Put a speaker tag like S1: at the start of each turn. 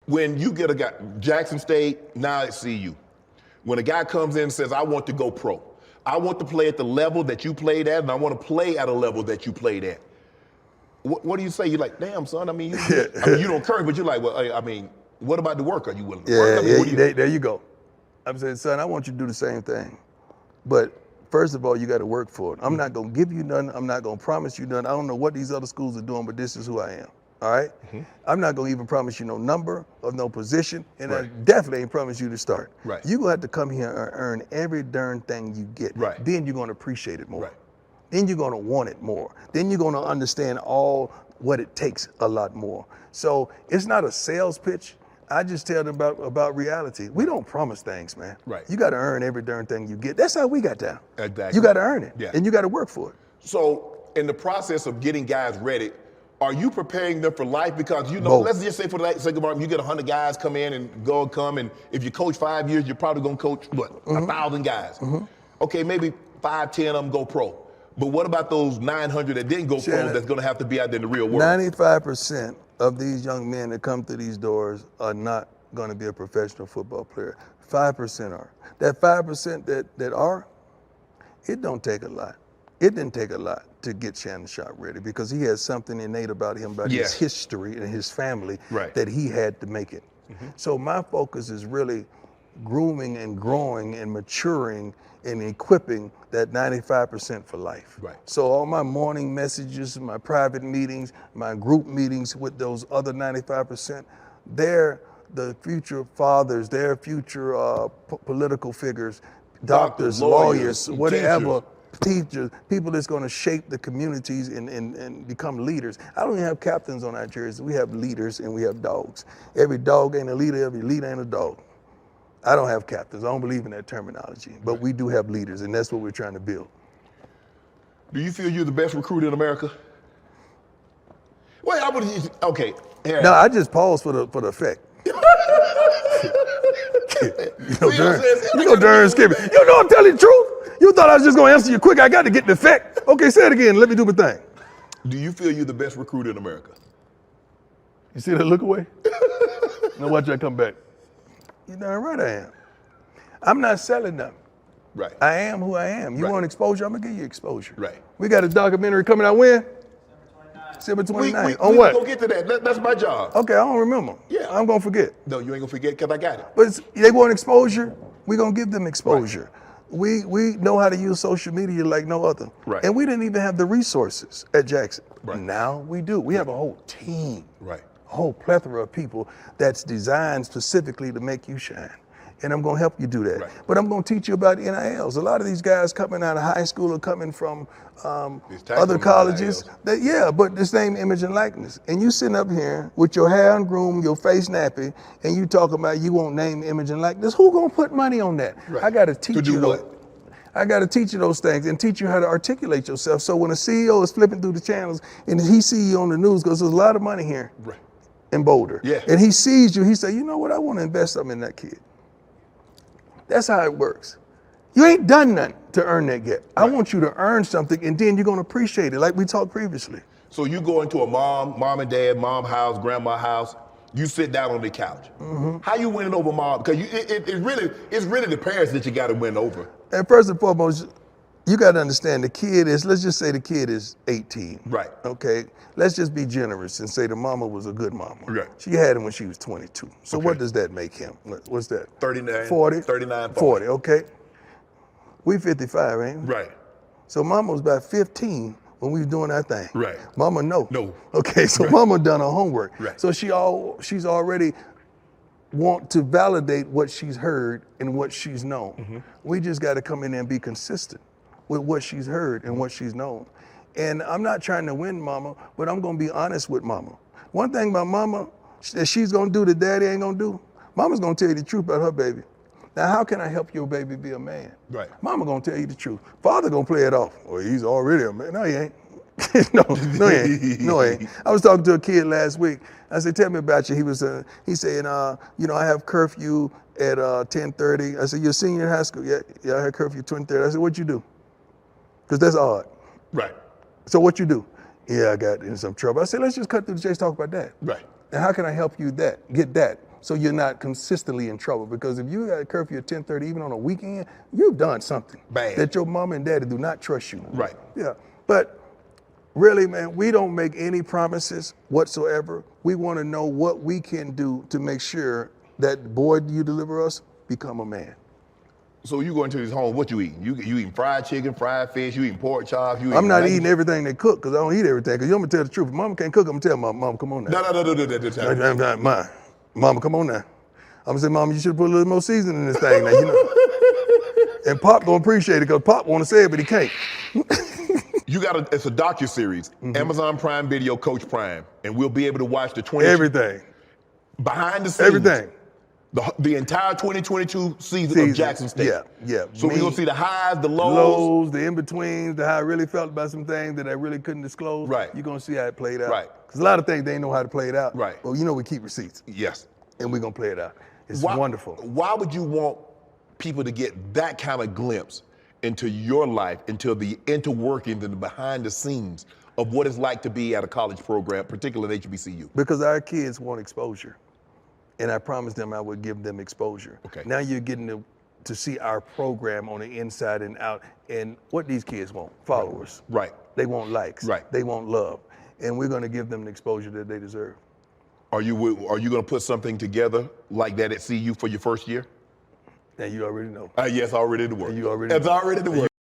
S1: When you get a guy, Jackson State, now it's CU. When a guy comes in and says, I want to go pro. I want to play at the level that you played at, and I want to play at a level that you played at. What do you say? You're like, damn, son, you don't encourage, but you're like, well, I mean, what about the work? Are you willing to work?
S2: There you go. I'm saying, son, I want you to do the same thing. But first of all, you got to work for it. I'm not going to give you none. I'm not going to promise you none. I don't know what these other schools are doing, but this is who I am. All right? I'm not going to even promise you no number or no position, and I definitely ain't promise you to start.
S1: Right.
S2: You're going to have to come here and earn every darn thing you get.
S1: Right.
S2: Then you're going to appreciate it more.
S1: Right.
S2: Then you're going to want it more. Then you're going to understand all what it takes a lot more. So it's not a sales pitch. I just tell them about reality. We don't promise things, man.
S1: Right.
S2: You got to earn every darn thing you get. That's how we got down.
S1: Exactly.
S2: You got to earn it,
S1: Yeah.
S2: and you got to work for it.
S1: So in the process of getting guys ready, are you preparing them for life? Because,
S2: Both.
S1: let's just say for the sake of argument, you get 100 guys come in and come, and if you coach 5 years, you're probably going to coach, 1,000 guys. Okay, maybe 5, 10 of them go pro. But what about those 900 that didn't go pro that's going to have to be out there in the real world?
S2: 95% of these young men that come through these doors are not going to be a professional football player. 5% are. That 5% that are, it don't take a lot. It didn't take a lot to get Shannon Sharpe ready because he has something innate about him, about his history and his family that he had to make it. So my focus is really grooming and growing and maturing and equipping that 95% for life.
S1: Right.
S2: So all my morning messages, my private meetings, my group meetings with those other 95%, they're the future fathers, they're future political figures, doctors, lawyers, whatever, teachers, people that's going to shape the communities and become leaders. I don't even have captains on our jerseys. We have leaders and we have dogs. Every dog ain't a leader, every leader ain't a dog. I don't have captains. I don't believe in that terminology, but we do have leaders, and that's what we're trying to build.
S1: Do you feel you're the best recruit in America? Well, okay.
S2: No, I just paused for the effect. You know darn skippy. You know I'm telling the truth. You thought I was just gonna answer you quick. I got to get the effect. Okay, say it again. Let me do my thing.
S1: Do you feel you're the best recruit in America?
S2: You see that look away? Now watch that come back. You darn right I am. I'm not selling them.
S1: Right.
S2: I am who I am. You want exposure? I'm gonna give you exposure.
S1: Right.
S2: We got a documentary coming out when? December 29th. On
S1: we
S2: what?
S1: Go get to that. That's my job.
S2: Okay, I don't remember.
S1: Yeah.
S2: I'm gonna forget.
S1: No, you ain't gonna forget because I got it.
S2: But they want exposure. We're gonna give them exposure. Right. We know how to use social media like no other.
S1: Right.
S2: And we didn't even have the resources at Jackson.
S1: Right.
S2: Now we do. We have a whole team.
S1: Right.
S2: A whole plethora of people that's designed specifically to make you shine. And I'm going to help you do that.
S1: Right.
S2: But I'm going to teach you about NILs. A lot of these guys coming out of high school are coming from other colleges. But the same image and likeness. And you sitting up here with your hair ungroomed, your face nappy, and you talking about you won't name image and likeness. Who going to put money on that?
S1: Right.
S2: I got to teach
S1: to
S2: you
S1: do what?
S2: I got to teach you those things and teach you how to articulate yourself. So when a CEO is flipping through the channels and he sees you on the news, because there's a lot of money here in Boulder.
S1: Yeah.
S2: And he sees you, he say, you know what, I want to invest something in that kid. That's how it works. You ain't done nothing to earn that yet. I want you to earn something, and then you're going to appreciate it, like we talked previously.
S1: So you go into a mom and dad, mom house, grandma house, you sit down on the couch. How you winning over mom? Because it's really the parents that you got to win over.
S2: And first and foremost, you got to understand the kid is, let's just say the kid is 18.
S1: Right.
S2: Okay. Let's just be generous and say the mama was a good mama.
S1: Right.
S2: She had him when she was 22. So what does that make him? What's that?
S1: 39.
S2: 40?
S1: 39,
S2: 40, okay. We 55, ain't we?
S1: Right.
S2: So mama was about 15 when we was doing our thing.
S1: Right.
S2: Mama no.
S1: No.
S2: Okay, so mama done her homework.
S1: Right.
S2: So she's already want to validate what she's heard and what she's known. We just got to come in there and be consistent with what she's heard and what she's known. And I'm not trying to win mama, but I'm going to be honest with mama. One thing about mama that she's going to do that daddy ain't going to do, mama's going to tell you the truth about her baby. Now, how can I help your baby be a man?
S1: Right.
S2: Mama going to tell you the truth. Father going to play it off. Well, he's already a man. No, he ain't. no, he ain't. No, he ain't. I was talking to a kid last week. I said, tell me about you. He said, I have curfew at 10:30. I said, you're a senior in high school? Yeah, I had curfew at 10:30. I said, what'd you do? Because that's odd.
S1: Right.
S2: So what you do? Yeah, I got in some trouble. I said, let's just cut through the chase, talk about that.
S1: Right.
S2: And how can I help you get that? So you're not consistently in trouble, because if you got a curfew at 10:30, even on a weekend, you've done something
S1: Bad.
S2: that your mom and daddy do not trust you.
S1: Right.
S2: Yeah. But really, man, we don't make any promises whatsoever. We want to know what we can do to make sure that boy you deliver us become a man.
S1: So you go into his home, what you eating? You eating fried chicken, fried fish, you eating pork chops, you eating
S2: I'm not
S1: bacon?
S2: eating everything they cook, because I don't eat everything. Because you want me to tell the truth. If mama can't cook, I'm going to tell mom, come on now.
S1: No.
S2: Mama, come on now. I'm going to say, Mama, you should have put a little more seasoning in this thing now, you know. And Pop going to appreciate it, because Pop want to say it, but he can't.
S1: It's a docuseries, Amazon Prime Video, Coach Prime, and we'll be able to watch the
S2: Everything.
S1: behind the scenes.
S2: Everything.
S1: The entire 2022 season of Jackson State.
S2: Yeah.
S1: So we're gonna see the highs, the lows.
S2: Lows, the in-betweens, how I really felt about some things that I really couldn't disclose.
S1: Right.
S2: You're gonna see how it played out.
S1: Right.
S2: Because a lot of things they ain't know how to play it out.
S1: Right.
S2: But you know we keep receipts.
S1: Yes.
S2: And we're gonna play it out. It's wonderful.
S1: Why would you want people to get that kind of glimpse into your life, into the interworkings and the behind the scenes of what it's like to be at a college program, particularly at HBCU?
S2: Because our kids want exposure. And I promised them I would give them exposure.
S1: Okay.
S2: Now you're getting to see our program on the inside and out, and what these kids want: followers.
S1: Right.
S2: They want likes.
S1: Right.
S2: They want love. And we're gonna give them the exposure that they deserve.
S1: Are you gonna put something together like that at CU for your first year?
S2: Now you already know.
S1: Yes, already in the works.
S2: You already
S1: It's
S2: know.
S1: already in the works.